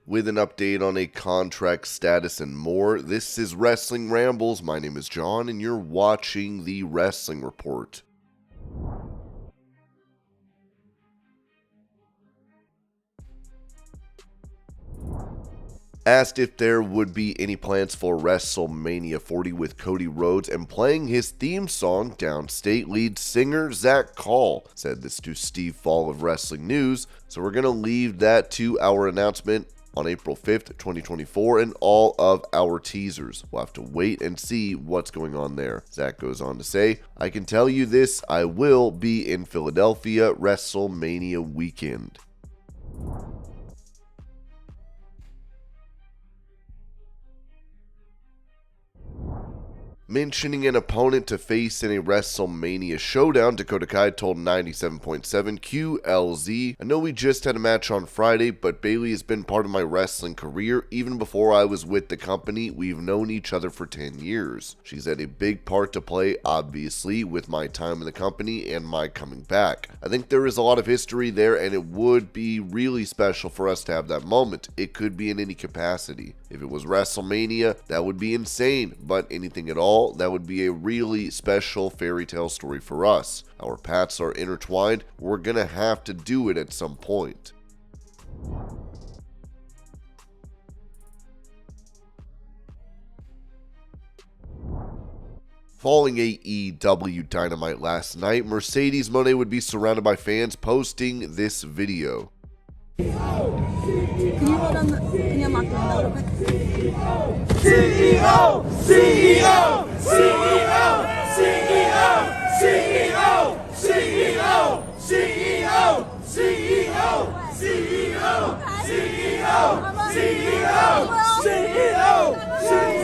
with an update on a contract status and more. This is Wrestling Rambles. My name is John, and you're watching the Wrestling Report. Asked if there would be any plans for WrestleMania 40 with Cody Rhodes and playing his theme song, Downstait lead singer Zach Call said this to Steve Fall of Wrestling News, so we're going to leave that to our announcement on April 5th, 2024, and all of our teasers. We'll have to wait and see what's going on there. Zach goes on to say, I can tell you this, I will be in Philadelphia WrestleMania weekend. Mentioning an opponent to face in a WrestleMania showdown, Dakota Kai told 97.7 QLZ, I know we just had a match on Friday, but Bayley has been part of my wrestling career. Even before I was with the company, we've known each other for 10 years. She's had a big part to play, obviously, with my time in the company and my coming back. I think there is a lot of history there, and it would be really special for us to have that moment. It could be in any capacity. If it was WrestleMania, that would be insane, but anything at all, that would be a really special fairy tale story for us. Our paths are intertwined. We're gonna have to do it at some point. Following AEW Dynamite last night, Mercedes Mone would be surrounded by fans posting this video. Can you unlock the window real quick? CEO! CEO! CEO! CEO! CEO! CEO! CEO! CEO! CEO! CEO! CEO! CEO! CEO!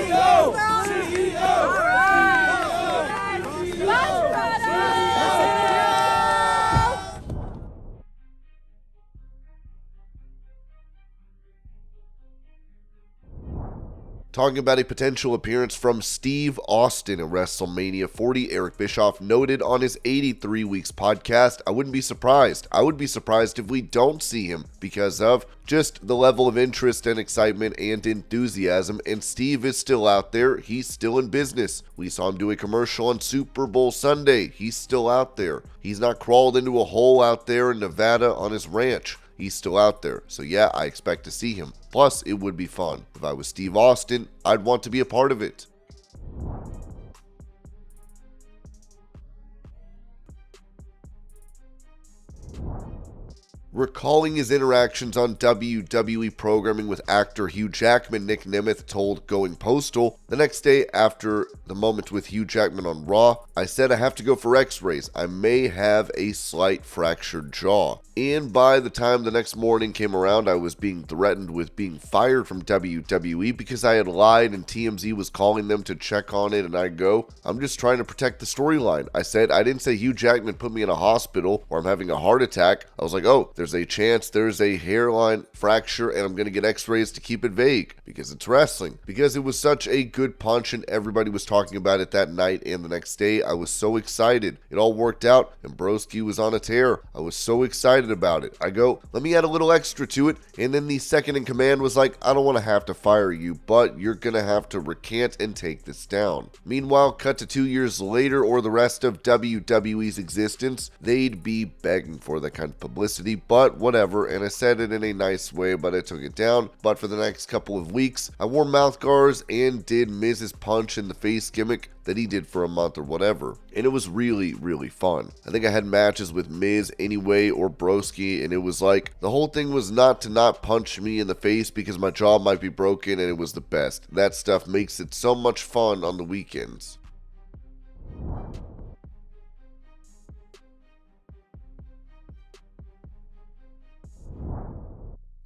Talking about a potential appearance from Steve Austin at WrestleMania 40, Eric Bischoff noted on his 83 Weeks podcast, I wouldn't be surprised. I would be surprised if we don't see him because of just the level of interest and excitement and enthusiasm, and Steve is still out there. He's still in business. We saw him do a commercial on Super Bowl Sunday. He's still out there. He's not crawled into a hole out there in Nevada on his ranch. He's still out there. So yeah, I expect to see him. Plus, it would be fun. If I was Steve Austin, I'd want to be a part of it. Recalling his interactions on WWE programming with actor Hugh Jackman, Nick Nemeth told Going Postal, the next day after the moment with Hugh Jackman on Raw, I said I have to go for x-rays. I may have a slight fractured jaw. And by the time the next morning came around, I was being threatened with being fired from WWE because I had lied and TMZ was calling them to check on it, and I go, I'm just trying to protect the storyline. I said, I didn't say Hugh Jackman put me in a hospital or I'm having a heart attack. I was like, oh, there's a chance there's a hairline fracture and I'm going to get x-rays to keep it vague because it's wrestling. Because it was such a good punch and everybody was talking about it that night and the next day. I was so excited. It all worked out and Broski was on a tear. I was so excited about it. I go, let me add a little extra to it, and then the second in command was like, I don't want to have to fire you, but you're gonna have to recant and take this down. Meanwhile, cut to 2 years later or the rest of WWE's existence, they'd be begging for that kind of publicity, but whatever, and I said it in a nice way, but I took it down. But for the next couple of weeks, I wore mouth guards and did Miz's punch in the face gimmick that he did for a month or whatever, and it was really, really fun. I think I had matches with Miz anyway or Broski, and it was like, the whole thing was not to not punch me in the face because my jaw might be broken, and it was the best. That stuff makes it so much fun on the weekends.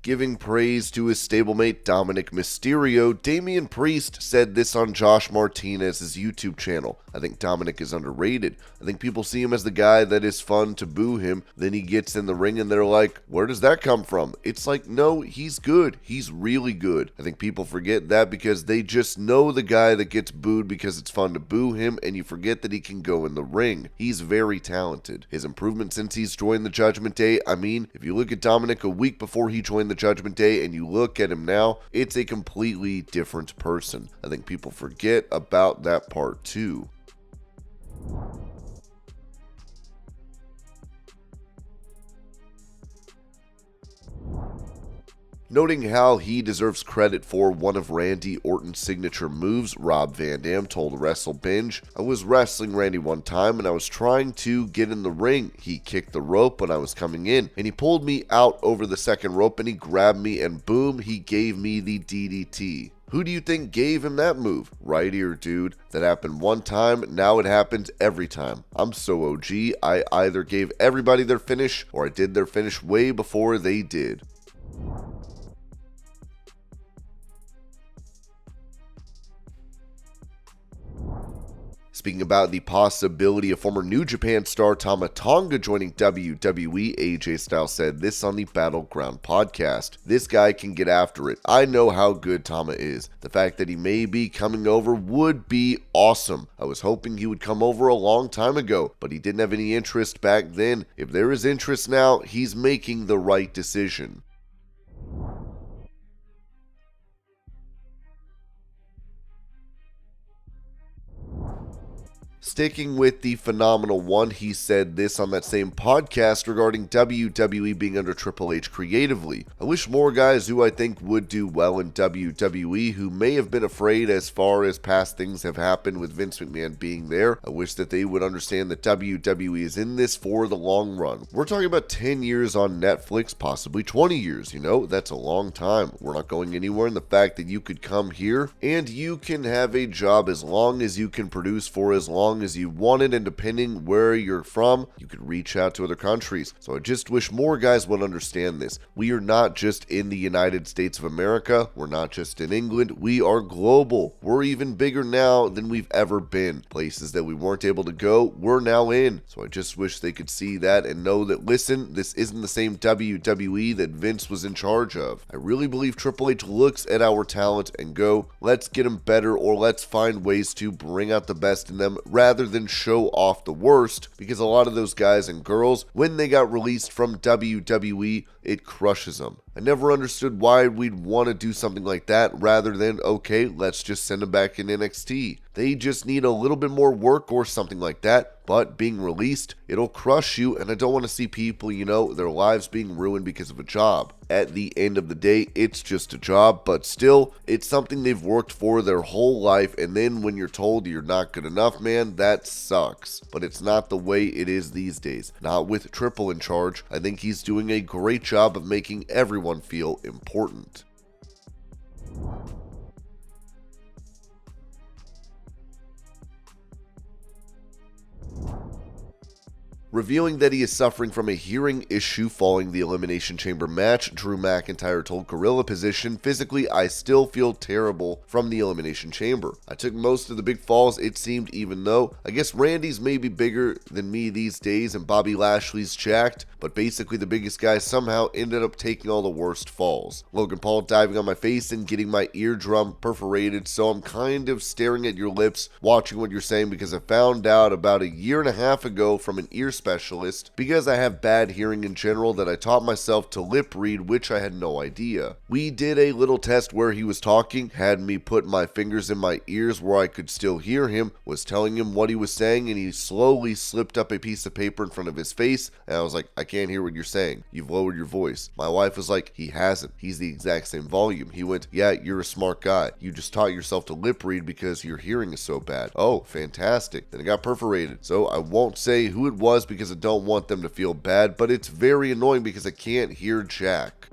Giving praise to his stablemate Dominik Mysterio, Damian Priest said this on Josh Martinez's YouTube channel. I think Dominik is underrated. I think people see him as the guy that is fun to boo him. Then he gets in the ring and they're like, where does that come from? It's like, no, he's good. He's really good. I think people forget that because they just know the guy that gets booed because it's fun to boo him, and you forget that he can go in the ring. He's very talented. His improvement since he's joined the Judgment Day, I mean, if you look at Dominik a week before he joined the Judgment Day and you look at him now, it's a completely different person. I think people forget about that part too. Noting how he deserves credit for one of Randy Orton's signature moves, Rob Van Dam told WrestleBinge, "I was wrestling Randy one time and I was trying to get in the ring. He kicked the rope when I was coming in and he pulled me out over the second rope and he grabbed me and boom, he gave me the DDT. Who do you think gave him that move? Right here, dude. That happened one time, now it happens every time. I'm so OG, I either gave everybody their finish or I did their finish way before they did." Speaking about the possibility of former New Japan star Tonga joining WWE, AJ Styles said this on the Battleground podcast. "This guy can get after it. I know how good Tama is. The fact that he may be coming over would be awesome. I was hoping he would come over a long time ago, but he didn't have any interest back then. If there is interest now, he's making the right decision." Sticking with the Phenomenal One, he said this on that same podcast regarding WWE being under Triple H creatively. "I wish more guys who I think would do well in WWE who may have been afraid as far as past things have happened with Vince McMahon being there. I wish that they would understand that WWE is in this for the long run. We're talking about 10 years on Netflix, possibly 20 years, that's a long time. We're not going anywhere, and the fact that you could come here and you can have a job as long as you can produce for as long as you want it, and depending where you're from, you could reach out to other countries. So I just wish more guys would understand this. We are not just in the United States of America. We're not just in England. We are global. We're even bigger now than we've ever been. Places that we weren't able to go, we're now in. So I just wish they could see that and know that, listen, this isn't the same WWE that Vince was in charge of. I really believe Triple H looks at our talent and go, let's get them better, or let's find ways to bring out the best in them rather than show off the worst, because a lot of those guys and girls, when they got released from WWE, it crushes them. I never understood why we'd want to do something like that rather than, okay, let's just send them back in NXT. They just need a little bit more work or something like that, but being released, it'll crush you, and I don't want to see people, their lives being ruined because of a job. At the end of the day, it's just a job, but still, it's something they've worked for their whole life, and then when you're told you're not good enough, man, that sucks. But it's not the way it is these days. Not with Triple in charge. I think he's doing a great job of making everyone feel important. Revealing that he is suffering from a hearing issue following the Elimination Chamber match, Drew McIntyre told Gorilla Position, "Physically, I still feel terrible from the Elimination Chamber. I took most of the big falls, it seemed, even though I guess Randy's maybe bigger than me these days and Bobby Lashley's jacked, but basically the biggest guy somehow ended up taking all the worst falls. Logan Paul diving on my face and getting my eardrum perforated, so I'm kind of staring at your lips, watching what you're saying, because I found out about a year and a half ago from an ear specialist, because I have bad hearing in general, that I taught myself to lip read, which I had no idea. We did a little test where he was talking, had me put my fingers in my ears where I could still hear him, was telling him what he was saying, and he slowly slipped up a piece of paper in front of his face, and I was like, I can't hear what you're saying. You've lowered your voice. My wife was like, he hasn't. He's the exact same volume. He went, yeah, you're a smart guy. You just taught yourself to lip read because your hearing is so bad. Oh, fantastic. Then it got perforated. So I won't say who it was because I don't want them to feel bad, but it's very annoying because I can't hear jack.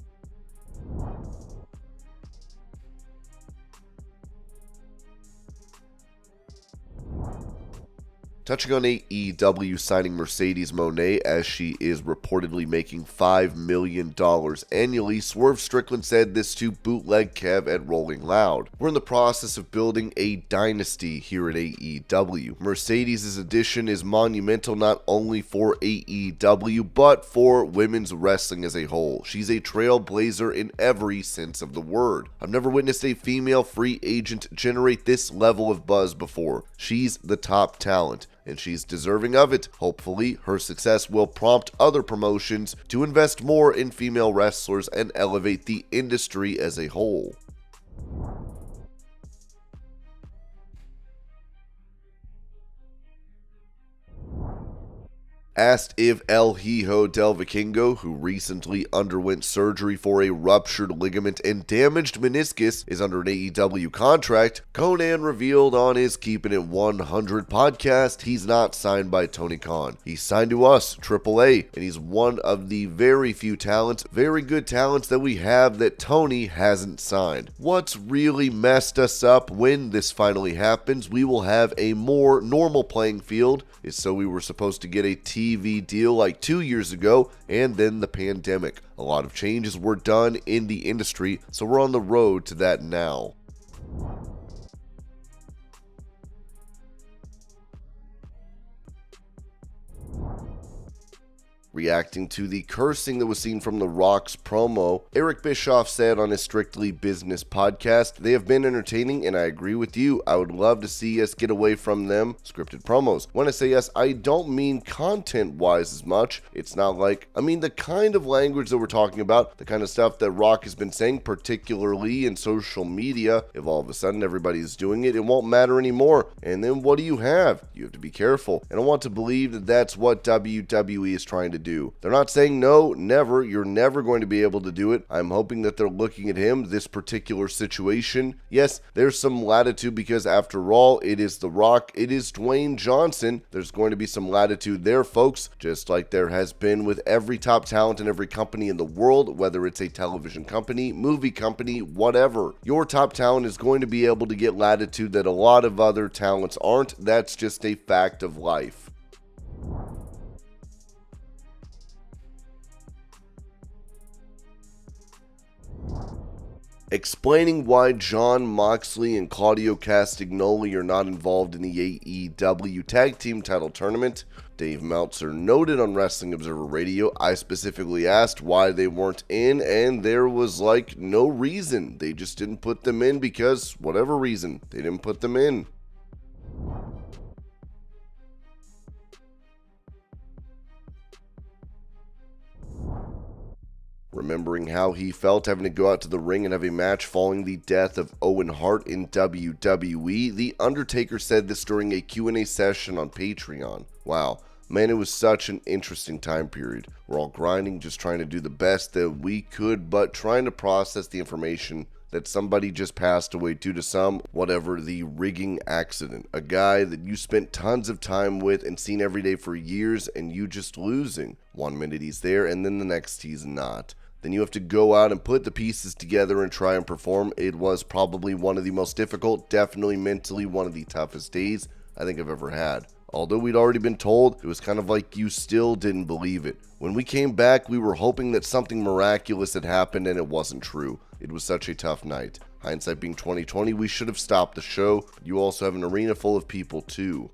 Touching on AEW signing Mercedes Mone, as she is reportedly making $5 million annually, Swerve Strickland said this to Bootleg Kev at Rolling Loud. We're in the process of building a dynasty here at AEW. Mercedes' addition is monumental not only for AEW, but for women's wrestling as a whole. She's a trailblazer in every sense of the word. I've never witnessed a female free agent generate this level of buzz before. She's the top talent. and she's deserving of it. Hopefully, her success will prompt other promotions to invest more in female wrestlers and elevate the industry as a whole. Asked if El Hijo del Vikingo, who recently underwent surgery for a ruptured ligament and damaged meniscus, is under an AEW contract, Conan revealed on his Keeping It 100 podcast he's not signed by Tony Khan. He's signed to us, AAA, and he's one of the very few talents, very good talents that we have that Tony hasn't signed. What's really messed us up when this finally happens, we will have a more normal playing field, is so we were supposed to get a TV deal like 2 years ago, and then the pandemic. A lot of changes were done in the industry, so we're on the road to that now. Reacting to the cursing that was seen from The Rock's promo, Eric Bischoff said on his Strictly Business podcast, "They have been entertaining and I agree with you. I would love to see us get away from them scripted promos. When I say yes, I don't mean content-wise as much. It's not like, I mean the kind of language that we're talking about, the kind of stuff that Rock has been saying, particularly in social media. If all of a sudden everybody's doing it, it won't matter anymore. And then what do you have? You have to be careful. And I want to believe that that's what WWE is trying to do. They're not saying no, never, you're never going to be able to do it. I'm hoping that they're looking at him, this particular situation. Yes, there's some latitude because after all, it is The Rock, it is Dwayne Johnson. There's going to be some latitude there, folks, just like there has been with every top talent in every company in the world, whether it's a television company, movie company, whatever. Your top talent is going to be able to get latitude that a lot of other talents aren't. That's just a fact of life. Explaining why Jon Moxley and Claudio Castagnoli are not involved in the AEW Tag Team title tournament, Dave Meltzer noted on Wrestling Observer Radio, "I specifically asked why they weren't in, and there was like no reason. They just didn't put them in because whatever reason, they didn't put them in." Remembering how he felt having to go out to the ring and have a match following the death of Owen Hart in WWE, The Undertaker said this during a Q&A session on Patreon. Wow, man, it was such an interesting time period. We're all grinding, just trying to do the best that we could, but trying to process the information that somebody just passed away due to some, whatever, the rigging accident. A guy that you spent tons of time with and seen every day for years, and you just losing. 1 minute he's there, and then the next he's not. Then you have to go out and put the pieces together and try and perform. It was probably one of the most difficult, definitely mentally one of the toughest days I think I've ever had. Although we'd already been told, it was kind of like you still didn't believe it. When we came back, we were hoping that something miraculous had happened, and it wasn't true. It was such a tough night. Hindsight being 2020, we should have stopped the show, but you also have an arena full of people too.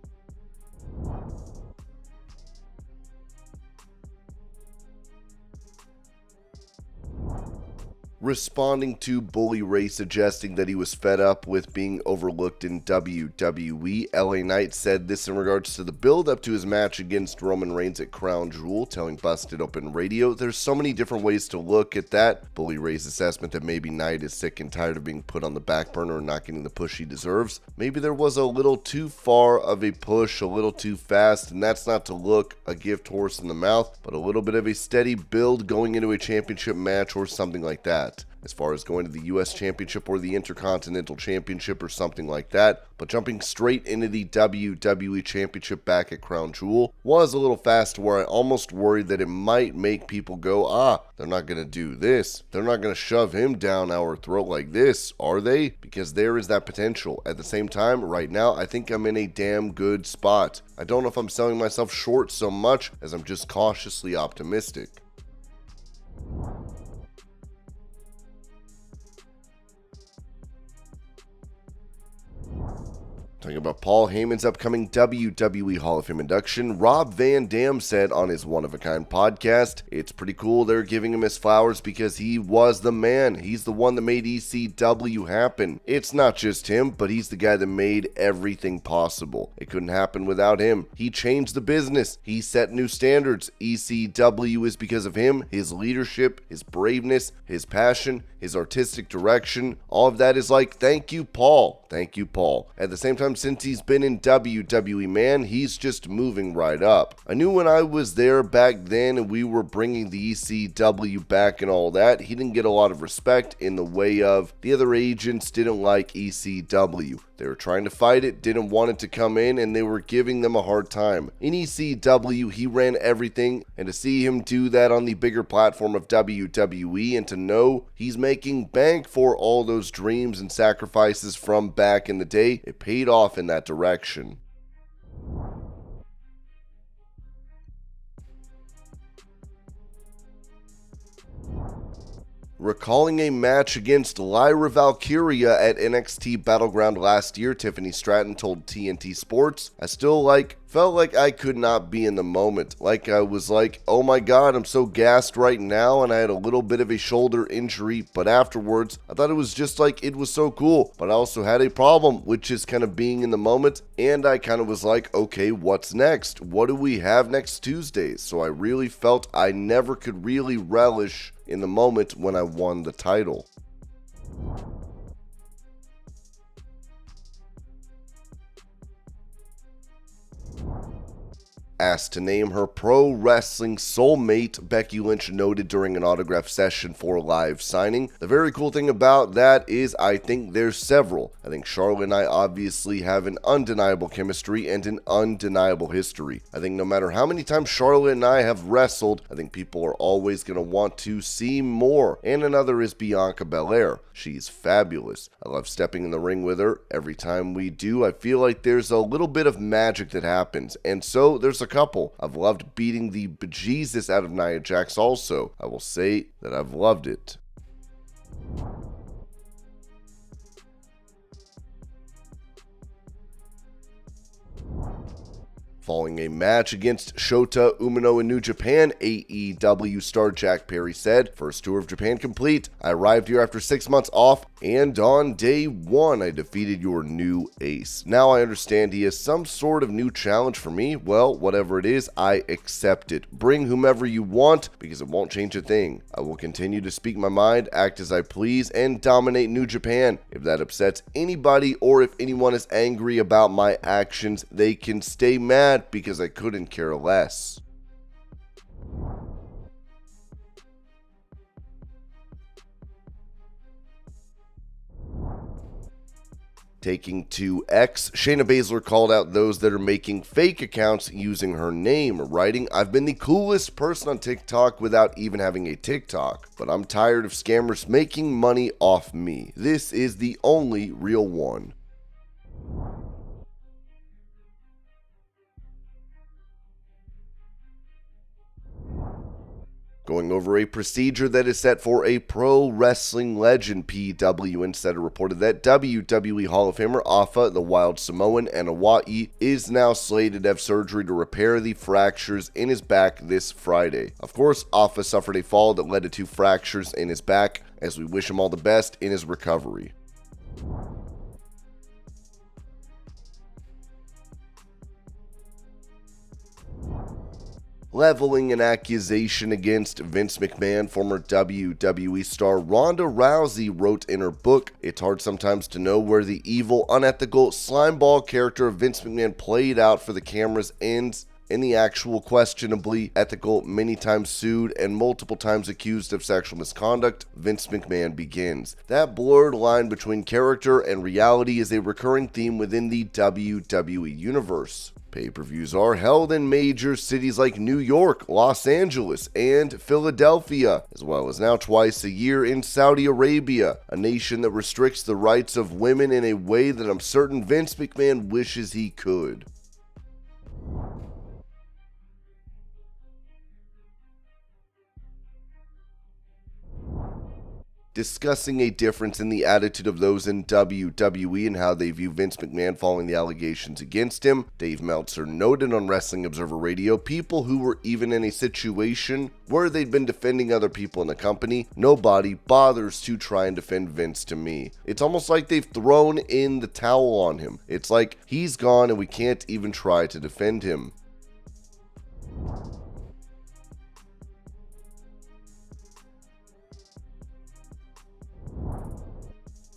Responding to Bully Ray suggesting that he was fed up with being overlooked in WWE, LA Knight said this in regards to the build-up to his match against Roman Reigns at Crown Jewel, telling Busted Open Radio, "There's so many different ways to look at that." Bully Ray's assessment that maybe Knight is sick and tired of being put on the back burner and not getting the push he deserves. Maybe there was a little too far of a push, a little too fast, and that's not to look a gift horse in the mouth, but a little bit of a steady build going into a championship match or something like that. As far as going to the US Championship or the Intercontinental Championship or something like that, but jumping straight into the WWE Championship back at Crown Jewel was a little fast where I almost worried that it might make people go, they're not going to do this. They're not going to shove him down our throat like this, are they? Because there is that potential. At the same time, right now, I think I'm in a damn good spot. I don't know if I'm selling myself short so much as I'm just cautiously optimistic. Talking about Paul Heyman's upcoming WWE Hall of Fame induction, Rob Van Dam said on his One of a Kind podcast, "It's pretty cool they're giving him his flowers because he was the man. He's the one that made ECW happen. It's not just him, but he's the guy that made everything possible. It couldn't happen without him. He changed the business. He set new standards. ECW is because of him, his leadership, his braveness, his passion, his artistic direction. All of that is like, thank you, Paul. Thank you, Paul." At the same time, since he's been in WWE, man, he's just moving right up. I knew when I was there back then and we were bringing the ECW back and all that, he didn't get a lot of respect in the way of the other agents didn't like ECW. They were trying to fight it, didn't want it to come in, and they were giving them a hard time. In ECW, he ran everything, and to see him do that on the bigger platform of WWE and to know he's making bank for all those dreams and sacrifices from back in the day, it paid off in that direction. Recalling a match against Lyra Valkyria at NXT Battleground last year, Tiffany Stratton told TNT Sports, "I still felt like I could not be in the moment. Like I was like, oh my god, I'm so gassed right now, and I had a little bit of a shoulder injury, but afterwards, I thought it was just like, it was so cool. But I also had a problem, which is kind of being in the moment, and I kind of was like, okay, what's next? What do we have next Tuesday?" So I really felt I never could really relish in the moment when I won the title. Asked to name her pro wrestling soulmate, Becky Lynch noted during an autograph session for live signing, "The very cool thing about that is I think there's several. I think Charlotte and I obviously have an undeniable chemistry and an undeniable history. I think no matter how many times Charlotte and I have wrestled, I think people are always going to want to see more. And another is Bianca Belair. She's fabulous. I love stepping in the ring with her. Every time we do, I feel like there's a little bit of magic that happens. And so there's a couple. I've loved beating the bejesus out of Nia Jax also. I will say that I've loved it." Following a match against Shota Umino in New Japan, AEW star Jack Perry said, "First tour of Japan complete. I arrived here after 6 months off, and on day 1, I defeated your new ace. Now I understand he has some sort of new challenge for me. Well, whatever it is, I accept it. Bring whomever you want, because it won't change a thing. I will continue to speak my mind, act as I please, and dominate New Japan. If that upsets anybody or if anyone is angry about my actions, they can stay mad because I couldn't care less." Taking to X, Shayna Baszler called out those that are making fake accounts using her name, writing, "I've been the coolest person on TikTok without even having a TikTok, but I'm tired of scammers making money off me. This is the only real one." Going over a procedure that is set for a pro wrestling legend, PW Insider reported that WWE Hall of Famer Afa, the Wild Samoan, and Hawaii is now slated to have surgery to repair the fractures in his back this Friday. Of course, Afa suffered a fall that led to 2 fractures in his back, as we wish him all the best in his recovery. Leveling an accusation against Vince McMahon, former WWE star Ronda Rousey wrote in her book, "It's hard sometimes to know where the evil, unethical, slimeball character of Vince McMahon played out for the cameras ends and the actual questionably ethical, many times sued and multiple times accused of sexual misconduct, Vince McMahon begins. That blurred line between character and reality is a recurring theme within the WWE universe. Pay-per-views are held in major cities like New York, Los Angeles, and Philadelphia, as well as now twice a year in Saudi Arabia, a nation that restricts the rights of women in a way that I'm certain Vince McMahon wishes he could." discussing a difference in the attitude of those in WWE and how they view Vince McMahon following the allegations against him. Dave Meltzer noted on Wrestling Observer Radio people who were even in a situation where they'd been defending other people in the company. Nobody bothers to try and defend Vince to me. It's almost like they've thrown in the towel on him. It's like he's gone and we can't even try to defend him.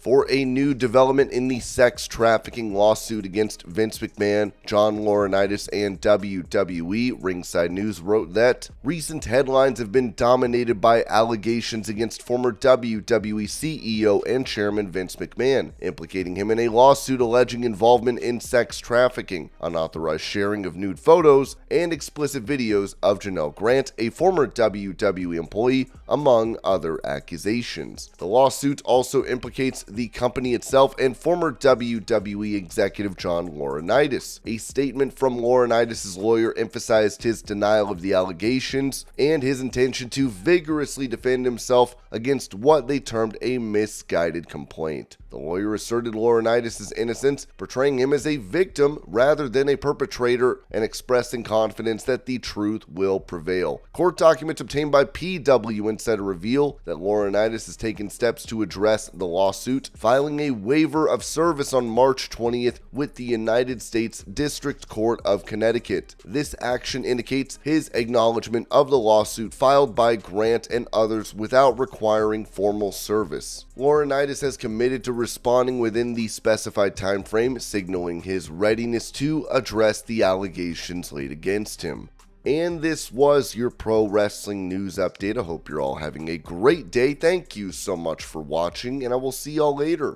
For a new development in the sex trafficking lawsuit against Vince McMahon, John Laurinaitis, and WWE, Ringside News wrote that recent headlines have been dominated by allegations against former WWE CEO and chairman Vince McMahon, implicating him in a lawsuit alleging involvement in sex trafficking, unauthorized sharing of nude photos, and explicit videos of Janelle Grant, a former WWE employee, among other accusations. The lawsuit also implicates the company itself and former WWE executive John Laurinaitis. A statement from Laurinaitis' lawyer emphasized his denial of the allegations and his intention to vigorously defend himself against what they termed a misguided complaint. The lawyer asserted Laurinaitis' innocence, portraying him as a victim rather than a perpetrator, and expressing confidence that the truth will prevail. Court documents obtained by PW Insider reveal that Laurinaitis has taken steps to address the lawsuit, filing a waiver of service on March 20th with the United States District Court of Connecticut. This action indicates his acknowledgement of the lawsuit filed by Grant and others without requiring formal service. Laurinaitis has committed to responding within the specified time frame, signaling his readiness to address the allegations laid against him. And this was your pro wrestling news update. I hope you're all having a great day. Thank you so much for watching, and I will see y'all later.